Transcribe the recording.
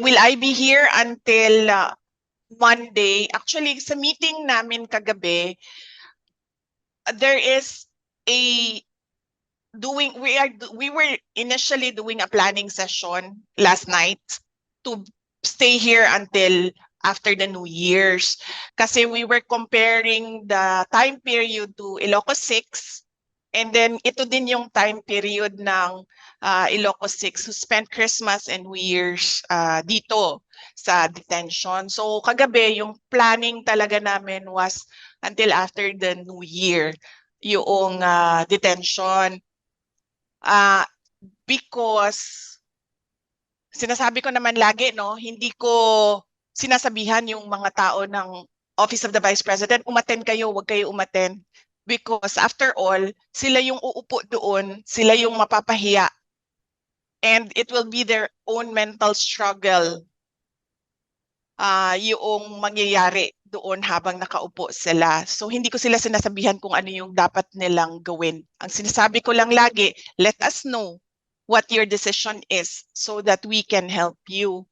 will I be here until Monday? Actually, sa meeting namin kagabi, there is a we were initially doing a planning session last night to stay here until after the New Year's. Kasi we were comparing the time period to Ilocos 6, and then ito din yung time period ng Ilocos 6 who spent Christmas and New Year's dito sa detention. So kagabi yung planning talaga namin was until after the New Year yung detention. Because sinasabi ko naman lagi, no, hindi ko sinasabihan yung mga tao ng Office of the Vice President, umattend kayo, wag kayo umattend. Because after all, sila yung uupo doon, sila yung mapapahiya. And it will be their own mental struggle yung mangyayari doon habang nakaupo sila. So hindi ko sila sinasabihan kung ano yung dapat nilang gawin. Ang sinasabi ko lang lagi, let us know what your decision is so that we can help you.